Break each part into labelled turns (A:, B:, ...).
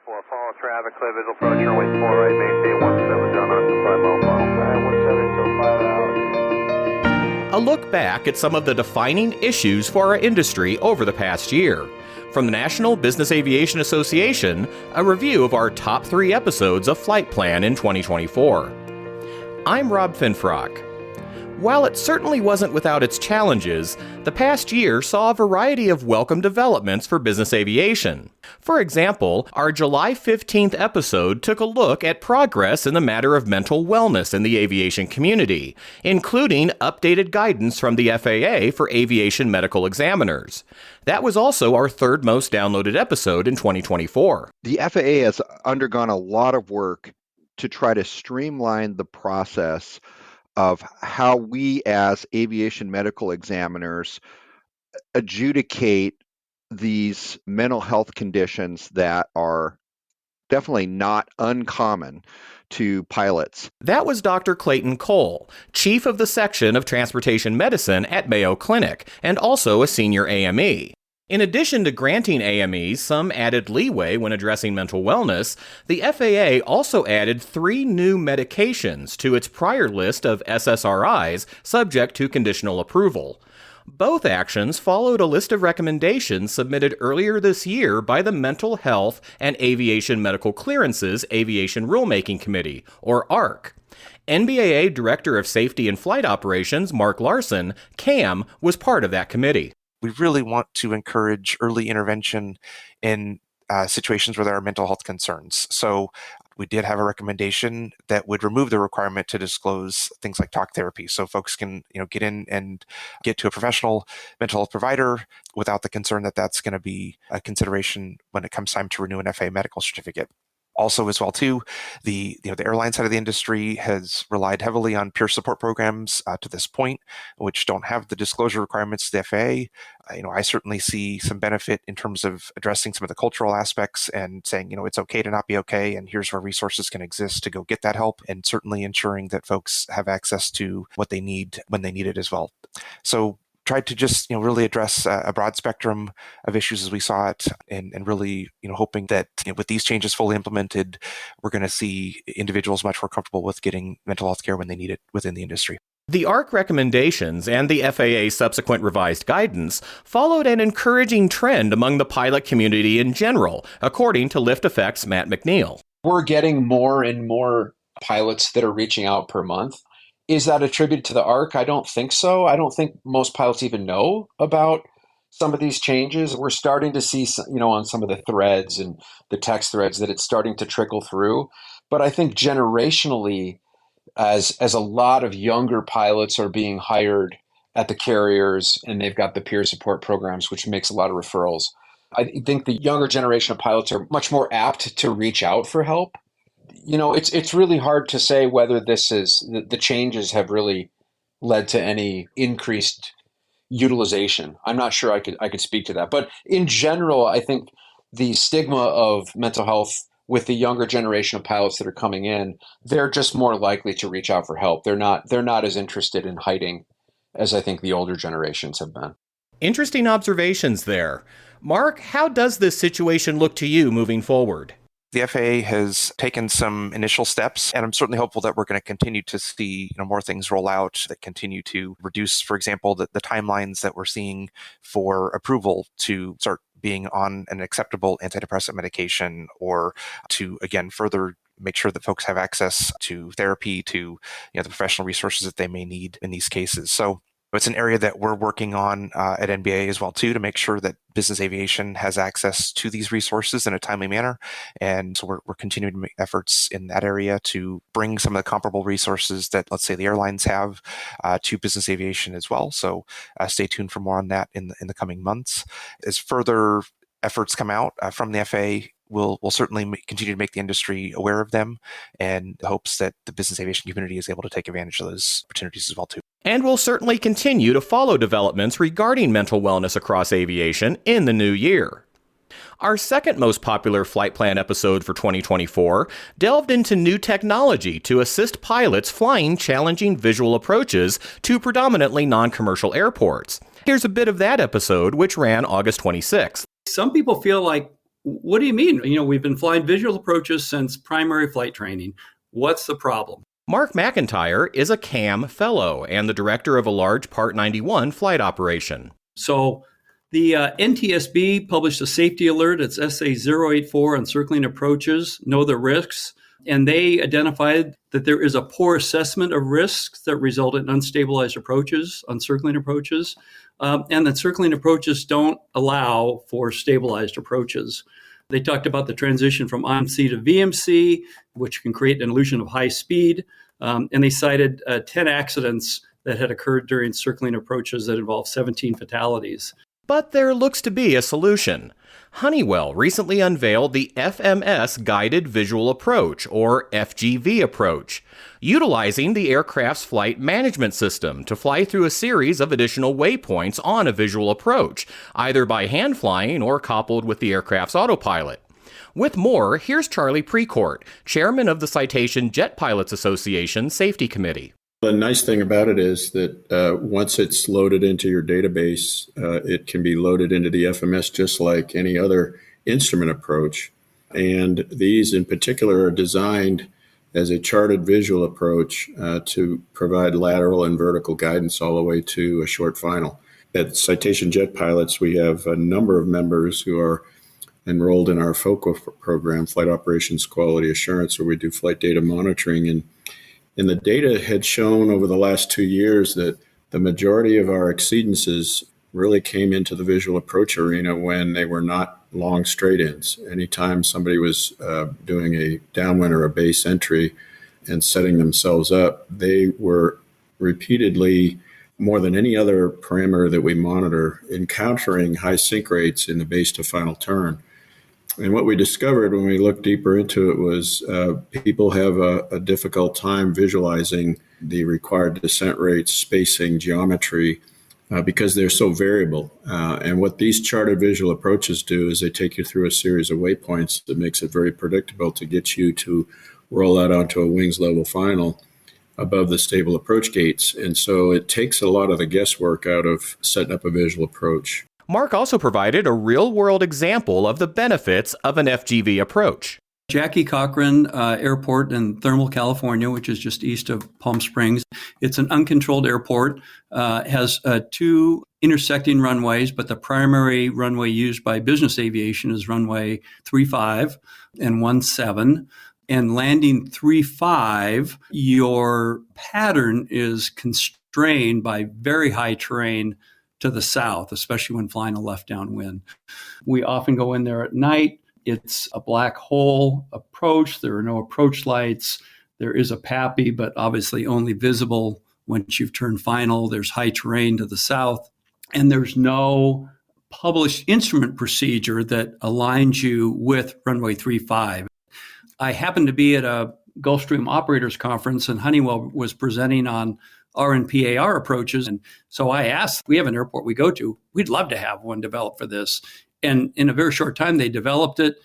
A: 4, follow traffic, clear visual approach, runway 4 right, maintain 17, John Austin, 5 mile final. 17 till 5 out.
B: A look back at some of the defining issues for our industry over the past year. From the National Business Aviation Association, a review of our top 3 episodes of Flight Plan in 2024. I'm Rob Finfrock. While it certainly wasn't without its challenges, the past year saw a variety of welcome developments for business aviation. For example, our July 15th episode took a look at progress in the matter of mental wellness in the aviation community, including updated guidance from the FAA for aviation medical examiners. That was also our third most downloaded episode in 2024.
C: The FAA has undergone a lot of work to try to streamline the process of how we as aviation medical examiners adjudicate these mental health conditions that are definitely not uncommon to pilots.
B: That was Dr. Clayton Cole, chief of the section of transportation medicine at Mayo Clinic, and also a senior AME. In addition to granting AMEs some added leeway when addressing mental wellness, the FAA also added 3 new medications to its prior list of SSRIs subject to conditional approval. Both actions followed a list of recommendations submitted earlier this year by the Mental Health and Aviation Medical Clearances Aviation Rulemaking Committee, or ARC. NBAA Director of Safety and Flight Operations Mark Larson, CAM, was part of that committee.
D: We really want to encourage early intervention in situations where there are mental health concerns. So we did have a recommendation that would remove the requirement to disclose things like talk therapy. So folks can, get in and get to a professional mental health provider without the concern that that's going to be a consideration when it comes time to renew an FAA medical certificate. Also, as well, too, the airline side of the industry has relied heavily on peer support programs to this point, which don't have the disclosure requirements of the FAA. I certainly see some benefit in terms of addressing some of the cultural aspects and saying, it's okay to not be okay, and here's where resources can exist to go get that help, and certainly ensuring that folks have access to what they need when they need it as well. So tried to just really address a broad spectrum of issues as we saw it, and really hoping that with these changes fully implemented, we're going to see individuals much more comfortable with getting mental health care when they need it within the industry.
B: The ARC recommendations and the FAA's subsequent revised guidance followed an encouraging trend among the pilot community in general, according to LiftEffect's Matt McNeil.
E: We're getting more and more pilots that are reaching out per month. Is that attributed to the ARC? I don't think so. I don't think most pilots even know about some of these changes. We're starting to see, on some of the threads and the text threads that it's starting to trickle through. But I think generationally, as a lot of younger pilots are being hired at the carriers and they've got the peer support programs, which makes a lot of referrals, I think the younger generation of pilots are much more apt to reach out for help. It's really hard to say whether this is the changes have really led to any increased utilization. I'm not sure I could speak to that. But in general, I think the stigma of mental health with the younger generation of pilots that are coming in, they're just more likely to reach out for help. They're not as interested in hiding as I think the older generations have been.
B: Interesting observations there. Mark, how does this situation look to you moving forward?
D: The FAA has taken some initial steps, and I'm certainly hopeful that we're going to continue to see more things roll out that continue to reduce, for example, the timelines that we're seeing for approval to start being on an acceptable antidepressant medication, or to, again, further make sure that folks have access to therapy, to the professional resources that they may need in these cases. So it's an area that we're working on at NBAA as well, too, to make sure that business aviation has access to these resources in a timely manner. And so we're continuing to make efforts in that area to bring some of the comparable resources that, let's say, the airlines have to business aviation as well. So stay tuned for more on that in the coming months. As further efforts come out from the FAA, we'll certainly continue to make the industry aware of them, and the hopes that the business aviation community is able to take advantage of those opportunities as well, too.
B: And we'll certainly continue to follow developments regarding mental wellness across aviation in the new year. Our second most popular Flight Plan episode for 2024 delved into new technology to assist pilots flying challenging visual approaches to predominantly non-commercial airports. Here's a bit of that episode, which ran August 26th.
F: Some people feel like what do you mean? We've been flying visual approaches since primary flight training. What's the problem?
B: Mark McIntyre is a CAM fellow and the director of a large Part 91 flight operation.
F: So the NTSB published a safety alert. It's SA084 on circling approaches, know the risks. And they identified that there is a poor assessment of risks that result in unstabilized approaches on circling approaches, and that circling approaches don't allow for stabilized approaches. They talked about the transition from IMC to VMC, which can create an illusion of high speed. And they cited 10 accidents that had occurred during circling approaches that involved 17 fatalities.
B: But there looks to be a solution. Honeywell recently unveiled the FMS Guided Visual Approach, or FGV approach, utilizing the aircraft's flight management system to fly through a series of additional waypoints on a visual approach, either by hand flying or coupled with the aircraft's autopilot. With more, here's Charlie Precourt, chairman of the Citation Jet Pilots Association Safety Committee.
G: The nice thing about it is that once it's loaded into your database, it can be loaded into the FMS just like any other instrument approach. And these in particular are designed as a charted visual approach to provide lateral and vertical guidance all the way to a short final. At Citation Jet Pilots, we have a number of members who are enrolled in our FOCO program, Flight Operations Quality Assurance, where we do flight data monitoring. And the data had shown over the last 2 years that the majority of our exceedances really came into the visual approach arena when they were not long straight-ins. Anytime somebody was doing a downwind or a base entry and setting themselves up, they were repeatedly, more than any other parameter that we monitor, encountering high sink rates in the base to final turn. And what we discovered when we looked deeper into it was people have a difficult time visualizing the required descent rates, spacing, geometry, because they're so variable. And what these charted visual approaches do is they take you through a series of waypoints that makes it very predictable to get you to roll out onto a wings level final above the stable approach gates. And so it takes a lot of the guesswork out of setting up a visual approach.
B: Mark also provided a real-world example of the benefits of an FGV approach.
F: Jackie Cochran Airport in Thermal, California, which is just east of Palm Springs. It's an uncontrolled airport, has 2 intersecting runways, but the primary runway used by business aviation is runway 35 and 17. And landing 35, your pattern is constrained by very high terrain to the south, especially when flying a left downwind. We often go in there at night. It's a black hole approach. There are no approach lights. There is a PAPI, but obviously only visible once you've turned final. There's high terrain to the south. And there's no published instrument procedure that aligns you with runway 35. I happened to be at a Gulfstream Operators Conference, and Honeywell was presenting on RNPAR approaches. And so I asked, we have an airport we go to. We'd love to have one developed for this. And in a very short time, they developed it,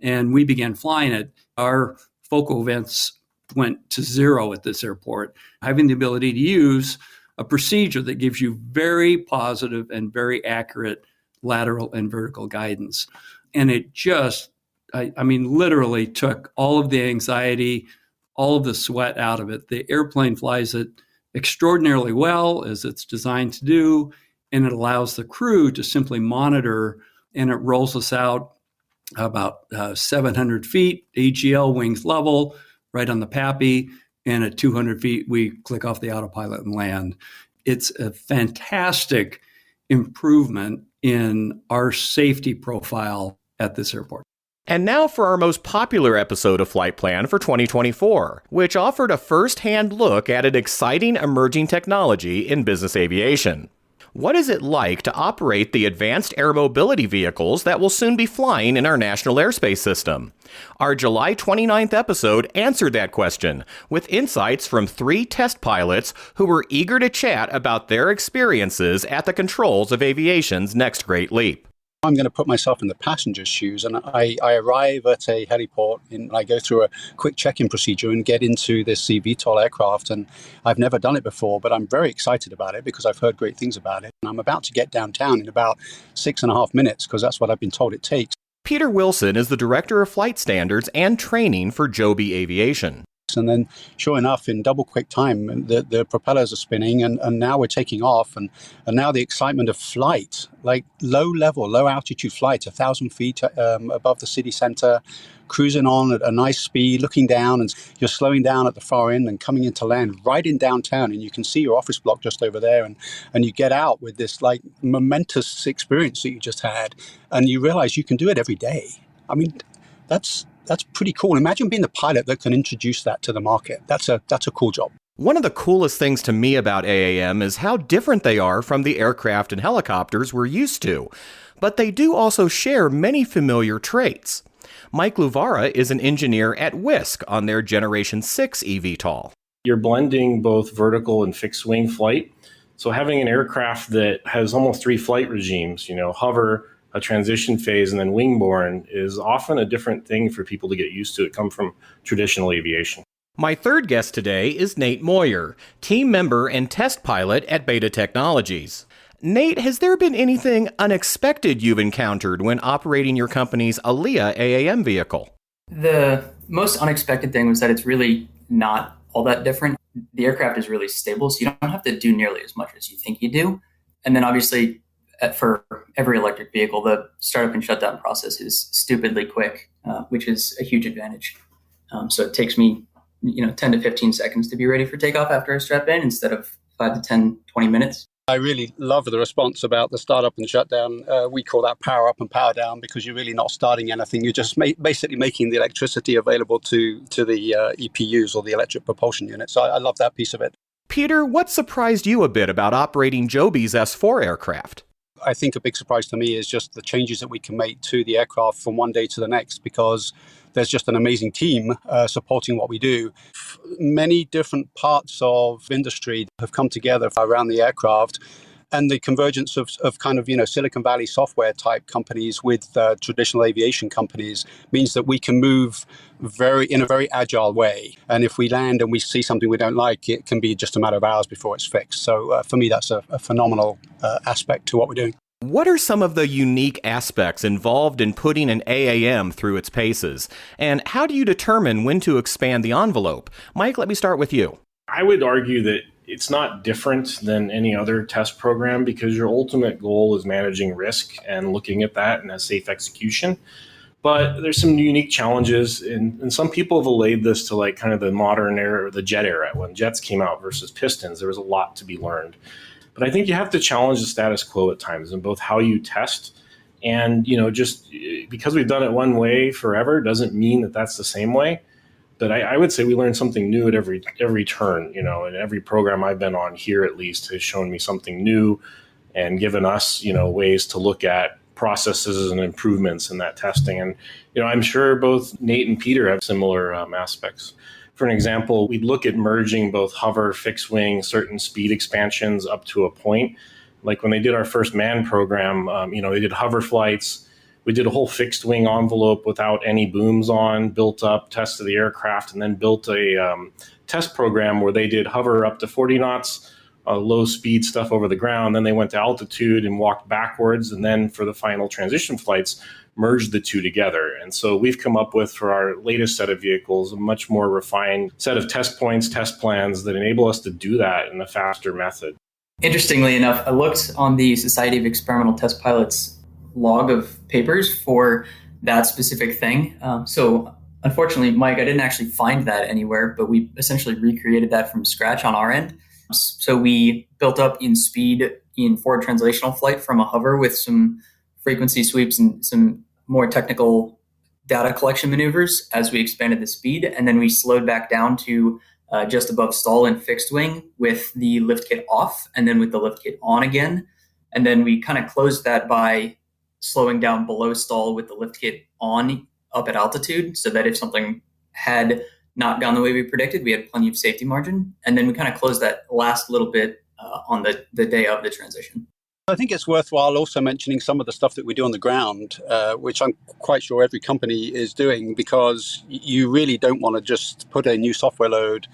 F: and we began flying it. Our FOCO events went to 0 at this airport, having the ability to use a procedure that gives you very positive and very accurate lateral and vertical guidance. And it just, literally took all of the anxiety, all of the sweat out of it. The airplane flies it extraordinarily well, as it's designed to do, and it allows the crew to simply monitor, and it rolls us out about 700 feet, AGL wings level, right on the PAPI, and at 200 feet, we click off the autopilot and land. It's a fantastic improvement in our safety profile at this airport.
B: And now for our most popular episode of Flight Plan for 2024, which offered a first-hand look at an exciting emerging technology in business aviation. What is it like to operate the advanced air mobility vehicles that will soon be flying in our national airspace system? Our July 29th episode answered that question with insights from 3 test pilots who were eager to chat about their experiences at the controls of aviation's next great leap.
H: I'm going to put myself in the passenger's shoes, and I arrive at a heliport and I go through a quick check-in procedure and get into this eVTOL aircraft. And I've never done it before, but I'm very excited about it because I've heard great things about it. And I'm about to get downtown in about 6.5 minutes because that's what I've been told it takes.
B: Peter Wilson is the Director of Flight Standards and Training for Joby Aviation.
H: And then, sure enough, in double quick time, the propellers are spinning, and now we're taking off. And now the excitement of flight, like low altitude flight, 1,000 feet above the city center, cruising on at a nice speed, looking down, and you're slowing down at the far end and coming into land right in downtown. And you can see your office block just over there. And you get out with this like momentous experience that you just had. And you realize you can do it every day. I mean, that's pretty cool. Imagine being the pilot that can introduce that to the market. That's a cool job.
B: One of the coolest things to me about AAM is how different they are from the aircraft and helicopters we're used to. But they do also share many familiar traits. Mike Luvara is an engineer at Wisk on their Generation 6 eVTOL.
I: You're blending both vertical and fixed wing flight. So having an aircraft that has almost 3 flight regimes, hover, a transition phase, and then wingborne is often a different thing for people to get used to. It comes from traditional aviation.
B: My third guest today is Nate Moyer, team member and test pilot at Beta Technologies. Nate, has there been anything unexpected you've encountered when operating your company's ALIA AAM vehicle?
J: The most unexpected thing was that it's really not all that different. The aircraft is really stable, so you don't have to do nearly as much as you think you do. And then obviously, for every electric vehicle, the startup and shutdown process is stupidly quick, which is a huge advantage. So it takes me, 10 to 15 seconds to be ready for takeoff after I strap in instead of 5 to 10, 20 minutes.
H: I really love the response about the startup and shutdown. We call that power up and power down because you're really not starting anything. You're just basically making the electricity available to the EPUs or the electric propulsion unit. So I love that piece of it.
B: Peter, what surprised you a bit about operating Joby's S4 aircraft?
H: I think a big surprise to me is just the changes that we can make to the aircraft from one day to the next, because there's just an amazing team supporting what we do. Many different parts of industry have come together around the aircraft, and the convergence of kind of, Silicon Valley software type companies with traditional aviation companies means that we can move in a very agile way. And if we land and we see something we don't like, it can be just a matter of hours before it's fixed. So for me, that's a phenomenal aspect to what we're doing.
B: What are some of the unique aspects involved in putting an AAM through its paces? And how do you determine when to expand the envelope? Mike, let me start with you.
I: I would argue that it's not different than any other test program because your ultimate goal is managing risk and looking at that and a safe execution. But there's some unique challenges, and some people have allayed this to like kind of the modern era or the jet era when jets came out versus pistons. There was a lot to be learned. But I think you have to challenge the status quo at times in both how you test and, just because we've done it one way forever doesn't mean that that's the same way. But I would say we learn something new at every turn, and every program I've been on here at least has shown me something new and given us, ways to look at processes and improvements in that testing. And, I'm sure both Nate and Peter have similar aspects. For an example, we'd look at merging both hover, fixed wing, certain speed expansions up to a point. Like when they did our first manned program, they did hover flights. We did a whole fixed wing envelope without any booms on, built up, tested the aircraft, and then built a test program where they did hover up to 40 knots, low speed stuff over the ground. Then they went to altitude and walked backwards. And then for the final transition flights, merged the two together. And so we've come up with, for our latest set of vehicles, a much more refined set of test points, test plans that enable us to do that in a faster method.
J: Interestingly enough, I looked on the Society of Experimental Test Pilots log of papers for that specific thing. So unfortunately, Mike, I didn't actually find that anywhere, but we essentially recreated that from scratch on our end. So we built up in speed in forward translational flight from a hover with some frequency sweeps and some more technical data collection maneuvers as we expanded the speed. And then we slowed back down to just above stall in fixed wing with the lift kit off and then with the lift kit on again. And then we kind of closed that by slowing down below stall with the lift kit on up at altitude so that if something had not gone the way we predicted, we had plenty of safety margin. And then we kind of closed that last little bit on the day of the transition.
H: I think it's worthwhile also mentioning some of the stuff that we do on the ground, which I'm quite sure every company is doing, because you really don't want to just put a new software load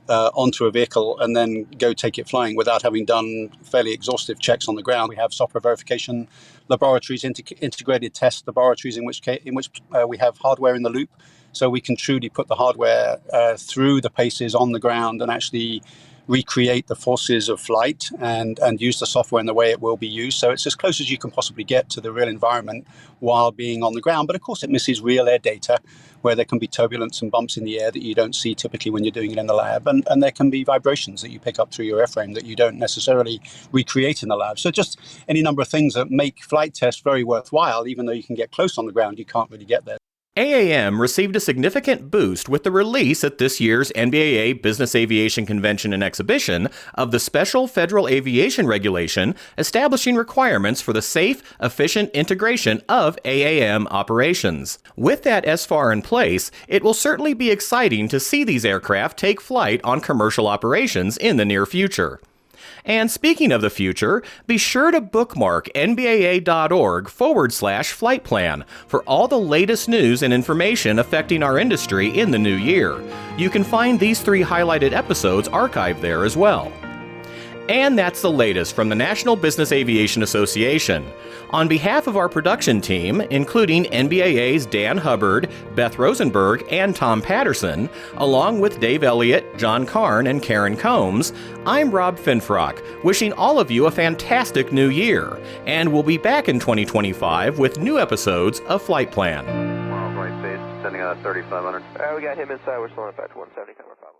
H: onto a vehicle and then go take it flying without having done fairly exhaustive checks on the ground. We have software verification laboratories, integrated test laboratories in which we have hardware in the loop, so we can truly put the hardware through the paces on the ground and actually recreate the forces of flight and use the software in the way it will be used. So it's as close as you can possibly get to the real environment while being on the ground. But of course, it misses real air data where there can be turbulence and bumps in the air that you don't see typically when you're doing it in the lab. And there can be vibrations that you pick up through your airframe that you don't necessarily recreate in the lab. So just any number of things that make flight tests very worthwhile. Even though you can get close on the ground, you can't really get there.
B: AAM received a significant boost with the release at this year's NBAA Business Aviation Convention and Exhibition of the Special Federal Aviation Regulation establishing requirements for the safe, efficient integration of AAM operations. With that SFAR in place, it will certainly be exciting to see these aircraft take flight on commercial operations in the near future. And speaking of the future, be sure to bookmark nbaa.org/flight plan for all the latest news and information affecting our industry in the new year. You can find these 3 highlighted episodes archived there as well. And that's the latest from the National Business Aviation Association. On behalf of our production team, including NBAA's Dan Hubbard, Beth Rosenberg, and Tom Patterson, along with Dave Elliott, John Karn, and Karen Combs, I'm Rob Finfrock, wishing all of you a fantastic new year, and we'll be back in 2025 with new episodes of Flight Plan.
A: Right base, sending out 3500.
K: We got him inside. We're still on 170, cover 5.